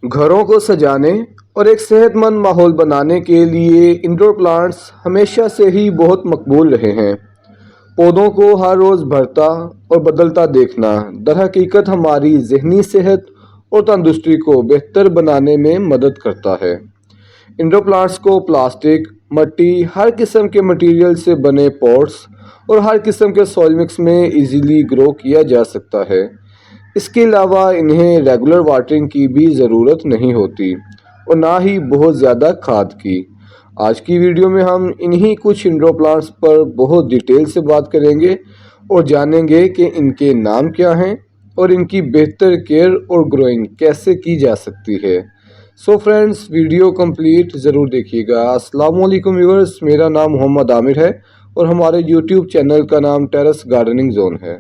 घरों को सजाने और एक सेहतमंद माहौल बनाने के लिए इंडोर प्लांट्स हमेशा से ही बहुत मकबूल रहे हैं। पौधों को हर रोज़ बढ़ता और बदलता देखना दरहकीकत हमारी जहनी सेहत और तंदुरुस्ती को बेहतर बनाने में मदद करता है। इंडोर प्लांट्स को प्लास्टिक, मिट्टी, हर किस्म के मटेरियल से बने पॉट्स और हर किस्म के सॉइल मिक्स में इजीली ग्रो किया जा सकता है। इसके अलावा इन्हें रेगुलर वाटरिंग की भी ज़रूरत नहीं होती और ना ही बहुत ज़्यादा खाद की। आज की वीडियो में हम इन्हीं कुछ इंडोर प्लांट्स पर बहुत डिटेल से बात करेंगे और जानेंगे कि इनके नाम क्या हैं और इनकी बेहतर केयर और ग्रोइंग कैसे की जा सकती है। सो फ्रेंड्स, वीडियो कंप्लीट ज़रूर देखिएगा। अस्सलाम वालेकुम व्यूअर्स, मेरा नाम मोहम्मद आमिर है और हमारे यूट्यूब चैनल का नाम टेरेस गार्डनिंग जोन है।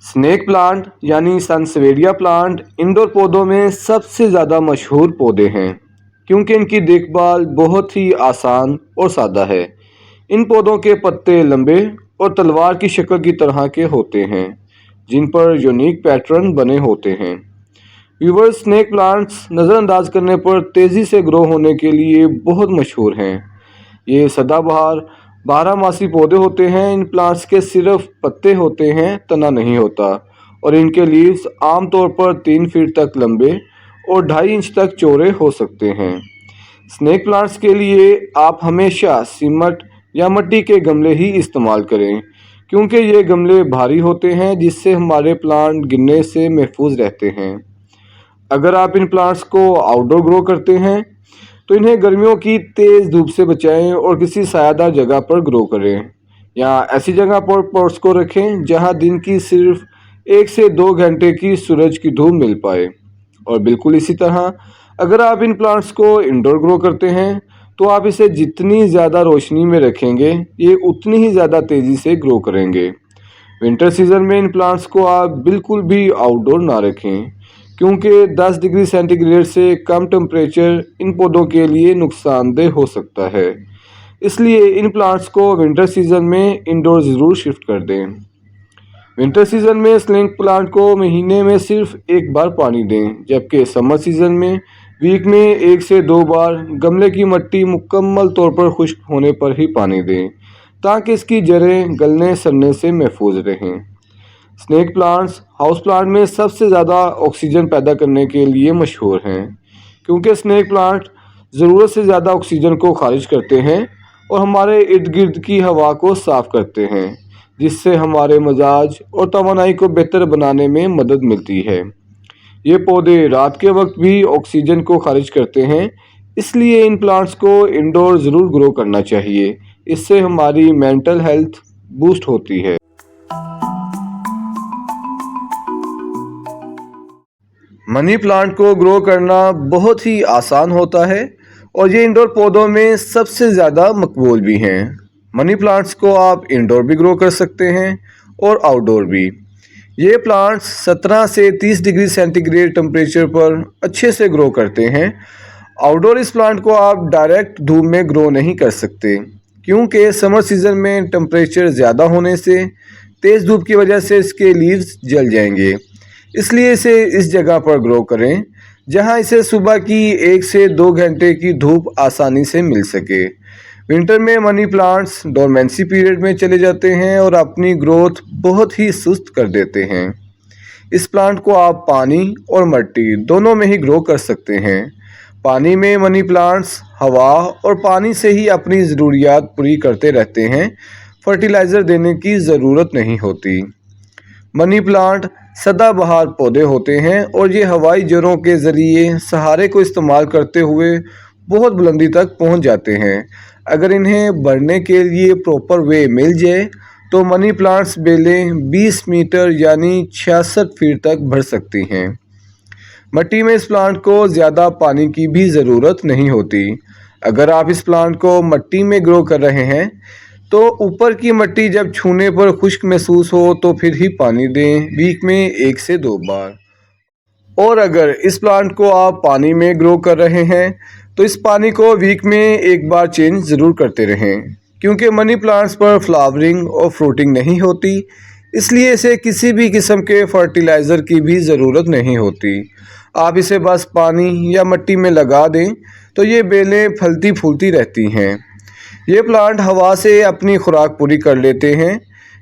स्नेक प्लांट यानी सनसेवेरिया प्लांट इंडोर पौधों में सबसे ज़्यादा मशहूर पौधे हैं क्योंकि इनकी देखभाल बहुत ही आसान और सादा है। इन पौधों के पत्ते लंबे और तलवार की शक्ल की तरह के होते हैं जिन पर यूनिक पैटर्न बने होते हैं। व्यूअर्स, स्नेक प्लांट्स नज़रअंदाज करने पर तेज़ी से ग्रो होने के लिए बहुत मशहूर हैं। ये सदाबहार बारहमासी पौधे होते हैं। इन प्लांट्स के सिर्फ पत्ते होते हैं, तना नहीं होता और इनके लीव्स आमतौर पर 3 फीट तक लंबे और 2.5 इंच तक चौड़े हो सकते हैं। स्नेक प्लांट्स के लिए आप हमेशा सीमेंट या मिट्टी के गमले ही इस्तेमाल करें क्योंकि ये गमले भारी होते हैं जिससे हमारे प्लांट गिरने से महफूज रहते हैं। अगर आप इन प्लांट्स को आउटडोर ग्रो करते हैं तो इन्हें गर्मियों की तेज़ धूप से बचाएं और किसी सायादार जगह पर ग्रो करें या ऐसी जगह पर पॉट्स को रखें जहां दिन की सिर्फ 1 से 2 घंटे की सूरज की धूप मिल पाए। और बिल्कुल इसी तरह अगर आप इन प्लांट्स को इंडोर ग्रो करते हैं तो आप इसे जितनी ज़्यादा रोशनी में रखेंगे ये उतनी ही ज़्यादा तेज़ी से ग्रो करेंगे। विंटर सीजन में इन प्लांट्स को आप बिल्कुल भी आउटडोर ना रखें क्योंकि 10 डिग्री सेंटीग्रेड से कम टेम्परेचर इन पौधों के लिए नुकसानदेह हो सकता है। इसलिए इन प्लांट्स को विंटर सीजन में इंडोर ज़रूर शिफ्ट कर दें। विंटर सीजन में स्नेक प्लांट को महीने में सिर्फ 1 बार पानी दें, जबकि समर सीजन में वीक में 1 से 2 बार गमले की मिट्टी मुकम्मल तौर पर खुश्क होने पर ही पानी दें ताकि इसकी जड़ें गलने सड़ने से महफूज रहें। स्नेक प्लांट्स हाउस प्लांट में सबसे ज़्यादा ऑक्सीजन पैदा करने के लिए मशहूर हैं क्योंकि स्नेक प्लांट ज़रूरत से ज़्यादा ऑक्सीजन को खारिज करते हैं और हमारे इर्द गिर्द की हवा को साफ़ करते हैं जिससे हमारे मिजाज और तवानाई को बेहतर बनाने में मदद मिलती है। ये पौधे रात के वक्त भी ऑक्सीजन को खारिज करते हैं, इसलिए इन प्लांट्स को इंडोर ज़रूर ग्रो करना चाहिए। इससे हमारी मेंटल हेल्थ बूस्ट होती है। मनी प्लांट को ग्रो करना बहुत ही आसान होता है और ये इंडोर पौधों में सबसे ज़्यादा मकबूल भी हैं। मनी प्लांट्स को आप इंडोर भी ग्रो कर सकते हैं और आउटडोर भी। ये प्लांट्स 17 से 30 डिग्री सेंटीग्रेड टेम्परेचर पर अच्छे से ग्रो करते हैं। आउटडोर इस प्लांट को आप डायरेक्ट धूप में ग्रो नहीं कर सकते क्योंकि समर सीज़न में टेम्परेचर ज़्यादा होने से तेज़ धूप की वजह से इसके लीव्स जल जाएंगे। इसलिए इसे इस जगह पर ग्रो करें जहां इसे सुबह की 1 से 2 घंटे की धूप आसानी से मिल सके। विंटर में मनी प्लांट्स डोरमेंसी पीरियड में चले जाते हैं और अपनी ग्रोथ बहुत ही सुस्त कर देते हैं। इस प्लांट को आप पानी और मिट्टी दोनों में ही ग्रो कर सकते हैं। पानी में मनी प्लांट्स हवा और पानी से ही अपनी ज़रूरियात पूरी करते रहते हैं, फर्टिलाइज़र देने की ज़रूरत नहीं होती। मनी प्लांट सदाबहार पौधे होते हैं और ये हवाई जड़ों के ज़रिए सहारे को इस्तेमाल करते हुए बहुत बुलंदी तक पहुंच जाते हैं। अगर इन्हें बढ़ने के लिए प्रॉपर वे मिल जाए तो मनी प्लांट्स बेलें 20 मीटर यानी 66 फीट तक बढ़ सकती हैं। मिट्टी में इस प्लांट को ज़्यादा पानी की भी ज़रूरत नहीं होती। अगर आप इस प्लांट को मिट्टी में ग्रो कर रहे हैं तो ऊपर की मिट्टी जब छूने पर खुश्क महसूस हो तो फिर ही पानी दें, वीक में 1 से 2 बार। और अगर इस प्लांट को आप पानी में ग्रो कर रहे हैं तो इस पानी को वीक में 1 बार चेंज ज़रूर करते रहें क्योंकि मनी प्लांट्स पर फ्लावरिंग और फ्रूटिंग नहीं होती, इसलिए इसे किसी भी किस्म के फर्टिलाइज़र की भी ज़रूरत नहीं होती। आप इसे बस पानी या मिट्टी में लगा दें तो ये बेलें फलती फूलती रहती हैं। ये प्लांट हवा से अपनी खुराक पूरी कर लेते हैं।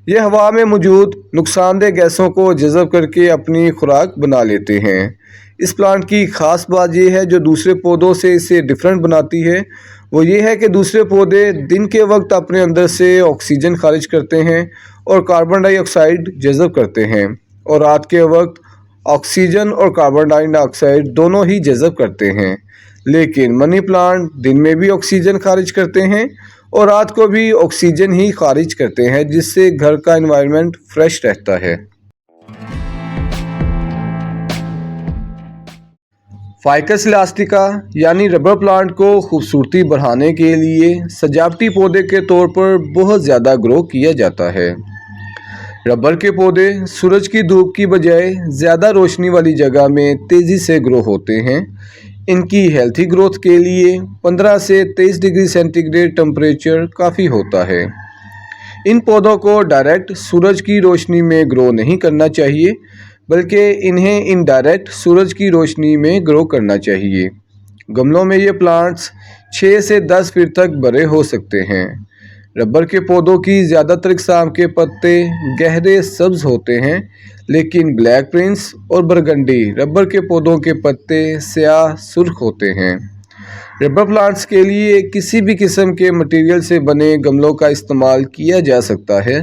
ये हवा में मौजूद नुकसानदेह गैसों को जज़ब करके अपनी खुराक बना लेते हैं। इस प्लांट की ख़ास बात यह है जो दूसरे पौधों से इसे डिफरेंट बनाती है, वो ये है कि दूसरे पौधे दिन के वक्त अपने अंदर से ऑक्सीजन खारिज करते हैं और कार्बन डाइऑक्साइड जज़ब करते हैं, और रात के वक्त ऑक्सीजन और कार्बन डाइऑक्साइड दोनों ही जज़ब करते हैं। लेकिन मनी प्लांट दिन में भी ऑक्सीजन खारिज करते हैं और रात को भी ऑक्सीजन ही खारिज करते हैं, जिससे घर का एनवायरनमेंट फ्रेश रहता है। फाइकस इलास्टिका यानी रबर प्लांट को खूबसूरती बढ़ाने के लिए सजावटी पौधे के तौर पर बहुत ज़्यादा ग्रो किया जाता है। रबर के पौधे सूरज की धूप की बजाय ज़्यादा रोशनी वाली जगह में तेज़ी से ग्रो होते हैं। इनकी हेल्थी ग्रोथ के लिए 15 से 23 डिग्री सेंटीग्रेड टेम्परेचर काफ़ी होता है। इन पौधों को डायरेक्ट सूरज की रोशनी में ग्रो नहीं करना चाहिए, बल्कि इन्हें इनडायरेक्ट सूरज की रोशनी में ग्रो करना चाहिए। गमलों में ये प्लांट्स 6 से 10 फीट तक बड़े हो सकते हैं। रबर के पौधों की ज़्यादातर इक़साम के पत्ते गहरे सब्ज़ होते हैं, लेकिन ब्लैक प्रिंस और बरगंडी रबर के पौधों के पत्ते स्याह सुर्ख होते हैं। रबर प्लांट्स के लिए किसी भी किस्म के मटेरियल से बने गमलों का इस्तेमाल किया जा सकता है।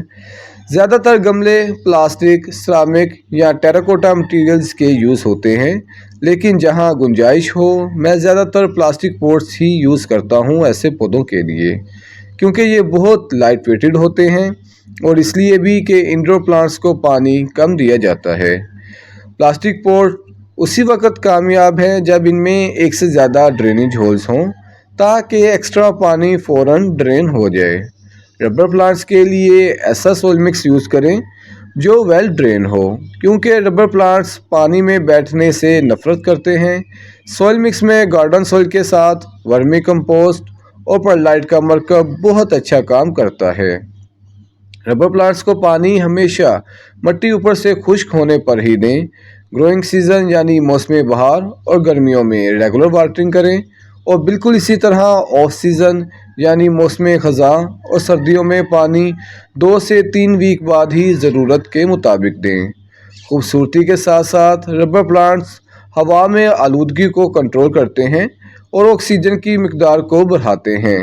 ज़्यादातर गमले प्लास्टिक, सिरामिक या टेराकोटा मटेरियल्स के यूज़ होते हैं, लेकिन जहां गुंजाइश हो मैं ज़्यादातर प्लास्टिक पॉट्स ही यूज़ करता हूं ऐसे पौधों के लिए, क्योंकि ये बहुत लाइट वेटेड होते हैं और इसलिए भी कि इंडोर प्लांट्स को पानी कम दिया जाता है। प्लास्टिक पॉट उसी वक्त कामयाब है जब इनमें एक से ज़्यादा ड्रेनेज होल्स हों, ताकि एक्स्ट्रा पानी फ़ौरन ड्रेन हो जाए। रबर प्लांट्स के लिए ऐसा सोइल मिक्स यूज़ करें जो वेल ड्रेन हो, क्योंकि रबर प्लांट्स पानी में बैठने से नफ़रत करते हैं। सोइल मिक्स में गार्डन सोइल के साथ वर्मी कंपोस्ट और परलाइट का मरकब बहुत अच्छा काम करता है। रबर प्लांट्स को पानी हमेशा मिट्टी ऊपर से खुश्क होने पर ही दें। ग्रोइंग सीज़न यानी मौसम बहार और गर्मियों में रेगुलर वाटरिंग करें, और बिल्कुल इसी तरह ऑफ सीज़न यानी मौसम ख़ज़ां और सर्दियों में पानी 2 से 3 वीक बाद ही ज़रूरत के मुताबिक दें। खूबसूरती के साथ साथ रबर प्लांट्स हवा में आलूदगी को कंट्रोल करते हैं और ऑक्सीजन की मिकदार को बढ़ाते हैं।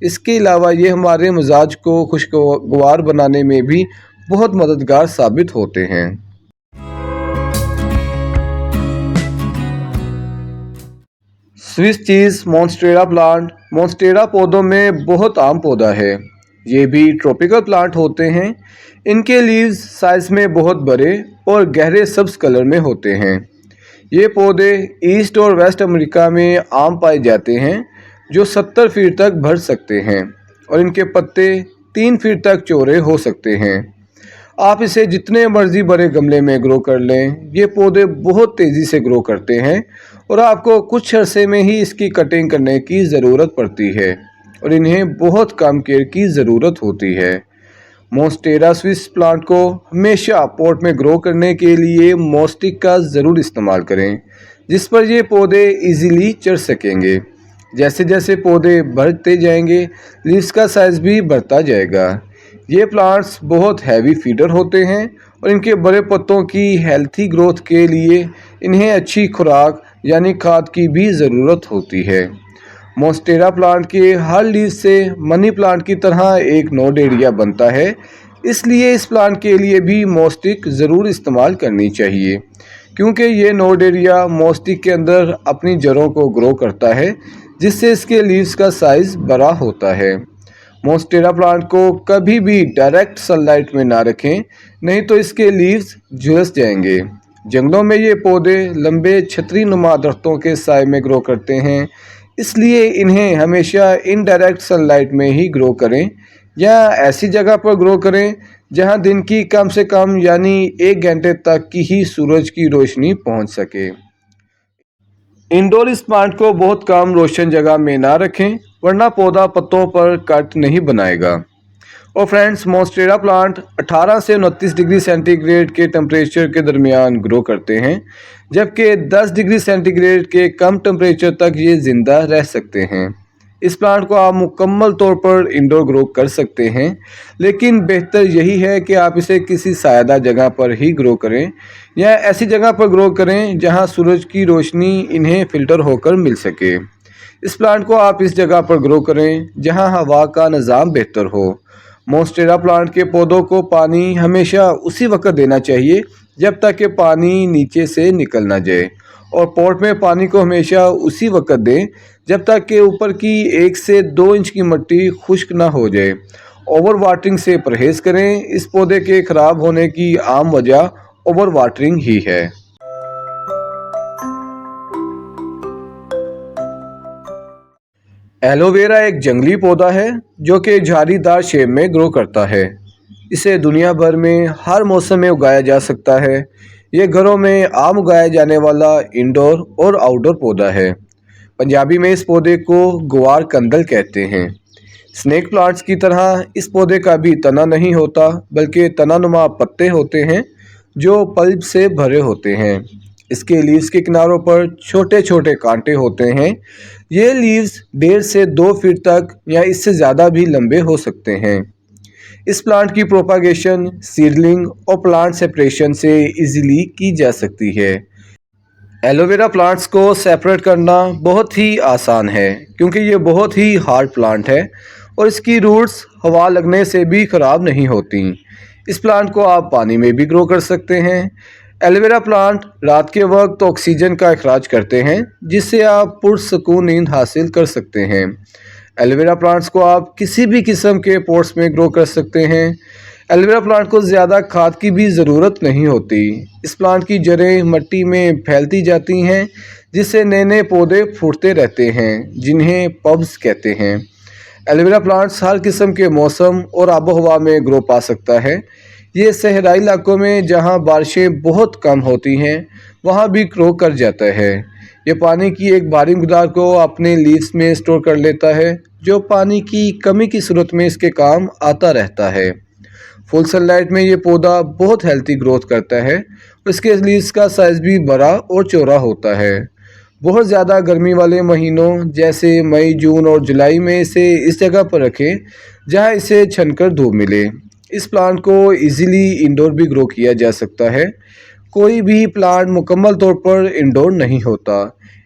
इसके अलावा ये हमारे मिजाज को खुशगवार बनाने में भी बहुत मददगार साबित होते हैं। Swiss cheese monstera plant monstera पौधों में बहुत आम पौधा है। ये भी ट्रॉपिकल प्लांट होते हैं। इनके लीव्स साइज़ में बहुत बड़े और गहरे सब्ज़ कलर में होते हैं। ये पौधे ईस्ट और वेस्ट अमेरिका में आम पाए जाते हैं, जो 70 फीट तक बढ़ सकते हैं, और इनके पत्ते 3 फीट तक चौड़े हो सकते हैं। आप इसे जितने मर्जी बड़े गमले में ग्रो कर लें, ये पौधे बहुत तेज़ी से ग्रो करते हैं और आपको कुछ अरसे में ही इसकी कटिंग करने की ज़रूरत पड़ती है, और इन्हें बहुत कम केयर की ज़रूरत होती है। मॉन्स्टेरा स्विस प्लांट को हमेशा पॉट में ग्रो करने के लिए मॉस्टिक का ज़रूर इस्तेमाल करें, जिस पर ये पौधे इजीली चढ़ सकेंगे। जैसे जैसे पौधे बढ़ते जाएंगे, लीव्स का साइज़ भी बढ़ता जाएगा। ये प्लांट्स बहुत हैवी फीडर होते हैं और इनके बड़े पत्तों की हेल्थी ग्रोथ के लिए इन्हें अच्छी खुराक यानी खाद की भी ज़रूरत होती है। मॉन्स्टेरा प्लांट के हर लीव से मनी प्लांट की तरह एक नोड एरिया बनता है, इसलिए इस प्लांट के लिए भी मॉस्टिक ज़रूर इस्तेमाल करनी चाहिए, क्योंकि ये नोड एरिया मॉस्टिक के अंदर अपनी जड़ों को ग्रो करता है, जिससे इसके लीव्स का साइज़ बड़ा होता है। मॉन्स्टेरा प्लांट को कभी भी डायरेक्ट सनलाइट में ना रखें, नहीं तो इसके लीव्स झुलस जाएंगे। जंगलों में ये पौधे लंबे छतरी नुमा दरख्तों के साए में ग्रो करते हैं, इसलिए इन्हें हमेशा इनडायरेक्ट सनलाइट में ही ग्रो करें, या ऐसी जगह पर ग्रो करें जहां दिन की कम से कम यानी 1 घंटे तक की ही सूरज की रोशनी पहुंच सके। इंडोर इस प्लांट को बहुत कम रोशन जगह में ना रखें, वरना पौधा पत्तों पर कट नहीं बनाएगा। और फ्रेंड्स, मोन्स्टेरा प्लांट 18 से 29 डिग्री सेंटीग्रेड के टेम्परेचर के दरमियान ग्रो करते हैं, जबकि 10 डिग्री सेंटीग्रेड के कम टेम्परेचर तक ये ज़िंदा रह सकते हैं। इस प्लांट को आप मुकम्मल तौर पर इंडोर ग्रो कर सकते हैं, लेकिन बेहतर यही है कि आप इसे किसी सायादार जगह पर ही ग्रो करें या ऐसी जगह पर ग्रो करें जहां सूरज की रोशनी इन्हें फ़िल्टर होकर मिल सके। इस प्लांट को आप इस जगह पर ग्रो करें जहां हवा का निज़ाम बेहतर हो। मोन्स्टेरा प्लांट के पौधों को पानी हमेशा उसी वक्त देना चाहिए जब तक कि पानी नीचे से निकल ना जाए, और पॉट में पानी को हमेशा उसी वक्त दें जब तक कि ऊपर की 1 से 2 इंच की मिट्टी खुश्क ना हो जाए। ओवर वाटरिंग से परहेज़ करें। इस पौधे के ख़राब होने की आम वजह ओवर वाटरिंग ही है। एलोवेरा एक जंगली पौधा है जो कि झाड़ीदार शेप में ग्रो करता है। इसे दुनिया भर में हर मौसम में उगाया जा सकता है। ये घरों में आम उगाया जाने वाला इंडोर और आउटडोर पौधा है। पंजाबी में इस पौधे को गुआर कंदल कहते हैं। स्नेक प्लांट्स की तरह इस पौधे का भी तना नहीं होता, बल्कि तनानुमा पत्ते होते हैं जो पल्प से भरे होते हैं। इसके लीव्स के किनारों पर छोटे छोटे कांटे होते हैं। ये लीव्स 1.5 से 2 फीट तक या इससे ज़्यादा भी लंबे हो सकते हैं। इस प्लांट की प्रोपागेशन सीडलिंग और प्लांट सेपरेशन से इजीली की जा सकती है। एलोवेरा प्लांट्स को सेपरेट करना बहुत ही आसान है, क्योंकि ये बहुत ही हार्ड प्लांट है और इसकी रूट्स हवा लगने से भी ख़राब नहीं होती। इस प्लांट को आप पानी में भी ग्रो कर सकते हैं। एलोवेरा प्लांट रात के वक्त ऑक्सीजन का अखराज करते हैं, जिससे आप पुरसकून नींद हासिल कर सकते हैं। एलोवेरा प्लांट्स को आप किसी भी किस्म के पॉट्स में ग्रो कर सकते हैं। एलोवेरा प्लांट को ज़्यादा खाद की भी ज़रूरत नहीं होती। इस प्लांट की जड़ें मिट्टी में फैलती जाती हैं, जिससे नए नए पौधे फूटते रहते हैं, जिन्हें पब्स कहते हैं। एलोवेरा प्लांट्स हर किस्म के मौसम और आबो हवा में ग्रो पा सकता है। ये सहराई इलाकों में जहाँ बारिशें बहुत कम होती हैं वहाँ भी ग्रो कर जाता है। ये पानी की एक भारी मकदार को अपने लीव्स में स्टोर कर लेता है, जो पानी की कमी की सूरत में इसके काम आता रहता है। फुल सनलाइट में ये पौधा बहुत हेल्थी ग्रोथ करता है और इसके लीव्स का साइज़ भी बड़ा और चौड़ा होता है। बहुत ज़्यादा गर्मी वाले महीनों जैसे मई, जून और जुलाई में इसे इस जगह पर रखें जहां इसे छनकर धूप मिले। इस प्लांट को इजीली इंडोर भी ग्रो किया जा सकता है। कोई भी प्लांट मुकम्मल तौर पर इंडोर नहीं होता।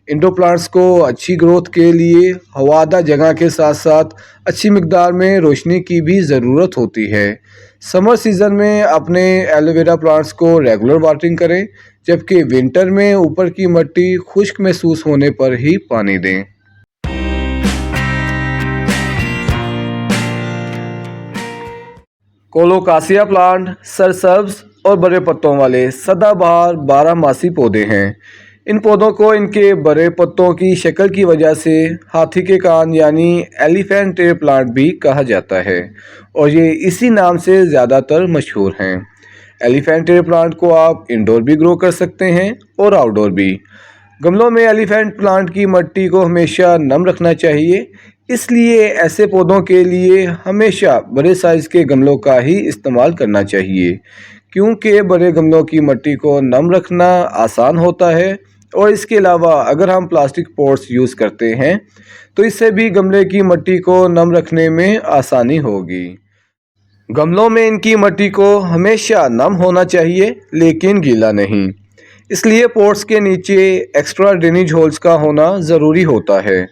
इंडोर प्लांट्स को अच्छी ग्रोथ के लिए हवादार जगह के साथ साथ अच्छी मिकदार में रोशनी की भी ज़रूरत होती है। समर सीज़न में अपने एलोवेरा प्लांट्स को रेगुलर वाटरिंग करें, जबकि विंटर में ऊपर की मिट्टी खुश्क महसूस होने पर ही पानी दें। कोलोकासिया प्लांट सरसब्ज और बड़े पत्तों वाले सदाबहार 12 मासी पौधे हैं। इन पौधों को इनके बड़े पत्तों की शक्ल की वजह से हाथी के कान यानी एलिफेंट टेल प्लांट भी कहा जाता है, और ये इसी नाम से ज़्यादातर मशहूर हैं। एलिफेंट टेल प्लांट को आप इंडोर भी ग्रो कर सकते हैं और आउटडोर भी। गमलों में एलिफेंट प्लांट की मिट्टी को हमेशा नम रखना चाहिए, इसलिए ऐसे पौधों के लिए हमेशा बड़े साइज़ के गमलों का ही इस्तेमाल करना चाहिए, क्योंकि बड़े गमलों की मिट्टी को नम रखना आसान होता है। और इसके अलावा अगर हम प्लास्टिक पॉट्स यूज़ करते हैं तो इससे भी गमले की मिट्टी को नम रखने में आसानी होगी। गमलों में इनकी मिट्टी को हमेशा नम होना चाहिए, लेकिन गीला नहीं। इसलिए पॉट्स के नीचे एक्स्ट्रा ड्रेनेज होल्स का होना ज़रूरी होता है।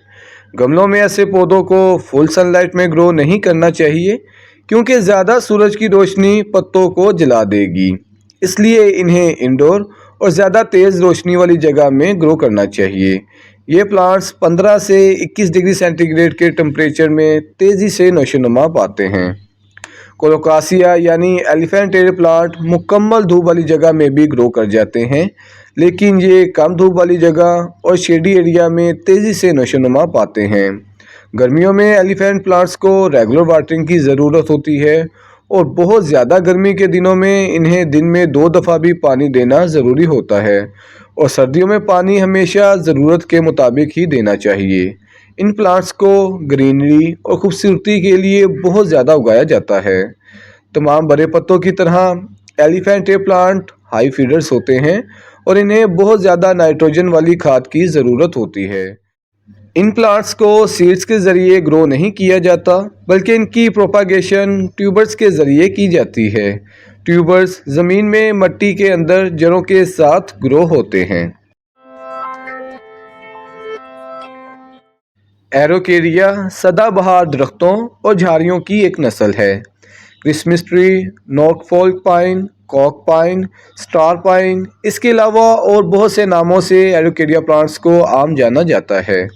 गमलों में ऐसे पौधों को फुल सनलाइट में ग्रो नहीं करना चाहिए, क्योंकि ज़्यादा सूरज की रोशनी पत्तों को जला देगी। इसलिए इन्हें इंडोर और ज़्यादा तेज़ रोशनी वाली जगह में ग्रो करना चाहिए। ये प्लांट्स 15 से 21 डिग्री सेंटीग्रेड के टेम्परेचर में तेज़ी से नशोनुमा पाते हैं। कोलोकासिया यानी एलिफेंट टेल प्लांट मुकम्मल धूप वाली जगह में भी ग्रो कर जाते हैं, लेकिन ये कम धूप वाली जगह और शेडी एरिया में तेज़ी से नशोनुमा पाते हैं। गर्मियों में एलिफेंट प्लांट्स को रेगुलर वाटरिंग की ज़रूरत होती है, और बहुत ज़्यादा गर्मी के दिनों में इन्हें दिन में 2 दफ़ा भी पानी देना ज़रूरी होता है, और सर्दियों में पानी हमेशा ज़रूरत के मुताबिक ही देना चाहिए। इन प्लांट्स को ग्रीनरी और खूबसूरती के लिए बहुत ज़्यादा उगाया जाता है। तमाम बड़े पत्तों की तरह एलिफेंटे प्लांट हाई फीडर्स होते हैं और इन्हें बहुत ज़्यादा नाइट्रोजन वाली खाद की ज़रूरत होती है। इन प्लांट्स को सीड्स के ज़रिए ग्रो नहीं किया जाता, बल्कि इनकी प्रोपागेशन ट्यूबर्स के ज़रिए की जाती है। ट्यूबर्स ज़मीन में मिट्टी के अंदर जड़ों के साथ ग्रो होते हैं। एरोकेरिया सदाबहार दरख्तों और झाड़ियों की एक नस्ल है। Christmas tree, Norfolk pine, Cook pine, star pine, इसके अलावा और बहुत से नामों से एरोकेरिया प्लांट्स को आम जाना जाता है।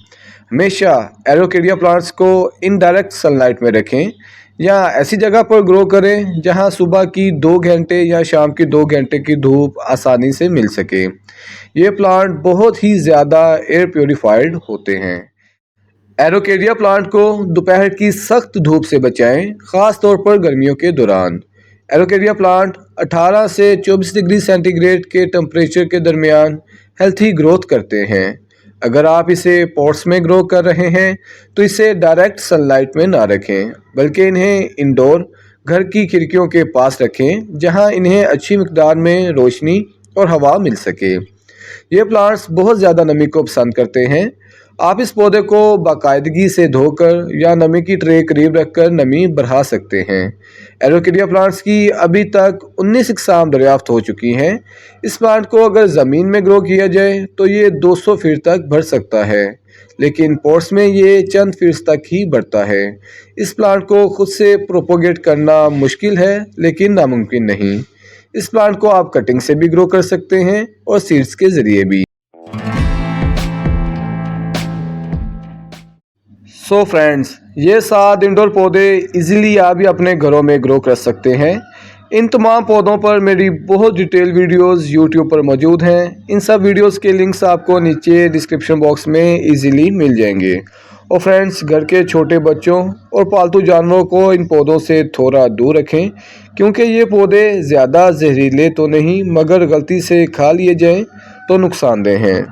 हमेशा एरोकेरिया प्लांट्स को इनडायरेक्ट सनलाइट में रखें या ऐसी जगह पर ग्रो करें जहां सुबह की 2 घंटे या शाम की 2 घंटे की धूप आसानी से मिल सके। ये प्लांट बहुत ही ज़्यादा एयर प्योरीफाइड होते हैं। एरोकेरिया प्लांट को दोपहर की सख्त धूप से बचाएं, ख़ास तौर पर गर्मियों के दौरान। एरोकेरिया प्लांट 18 से 24 डिग्री सेंटीग्रेड के टेम्परेचर के दरमियान हेल्थी ग्रोथ करते हैं। अगर आप इसे पॉट्स में ग्रो कर रहे हैं तो इसे डायरेक्ट सनलाइट में ना रखें, बल्कि इन्हें इंडोर घर की खिड़कियों के पास रखें जहां इन्हें अच्छी मिकदार में रोशनी और हवा मिल सके। ये प्लांट्स बहुत ज़्यादा नमी को पसंद करते हैं। आप इस पौधे को बाकायदगी से धोकर या नमी की ट्रे करीब रखकर नमी बढ़ा सकते हैं। एरोकेरिया प्लांट्स की अभी तक 19 इकसाम दरियाफ्त हो चुकी हैं। इस प्लांट को अगर ज़मीन में ग्रो किया जाए तो ये 200 फीट तक बढ़ सकता है, लेकिन पॉट्स में ये चंद फीट तक ही बढ़ता है। इस प्लांट को खुद से प्रोपोगेट करना मुश्किल है, लेकिन नामुमकिन नहीं। इस प्लांट को आप कटिंग से भी ग्रो कर सकते हैं और सीड्स के ज़रिए भी। सो फ्रेंड्स, ये 7 इंडोर पौधे इजीली आप भी अपने घरों में ग्रो कर सकते हैं। इन तमाम पौधों पर मेरी बहुत डिटेल वीडियोस यूट्यूब पर मौजूद हैं। इन सब वीडियोस के लिंक्स आपको नीचे डिस्क्रिप्शन बॉक्स में इजीली मिल जाएंगे। और फ्रेंड्स, घर के छोटे बच्चों और पालतू जानवरों को इन पौधों से थोड़ा दूर रखें, क्योंकि ये पौधे ज़्यादा जहरीले तो नहीं, मगर गलती से खा लिए जाएँ तो नुकसानदेह हैं।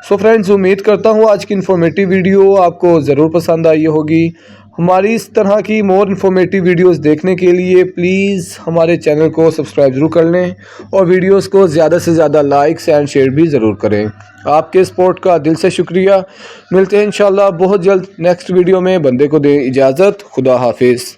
सो फ्रेंड्स, उम्मीद करता हूँ आज की इन्फॉर्मेटिव वीडियो आपको ज़रूर पसंद आई होगी। हमारी इस तरह की मोर इन्फॉर्मेटिव वीडियोस देखने के लिए प्लीज़ हमारे चैनल को सब्सक्राइब ज़रूर कर लें और वीडियोस को ज़्यादा से ज़्यादा लाइक्स एंड शेयर भी ज़रूर करें। आपके सपोर्ट का दिल से शुक्रिया। मिलते हैं इंशाल्लाह बहुत जल्द नेक्स्ट वीडियो में। बंदे को दें इजाज़त। खुदा हाफिज़।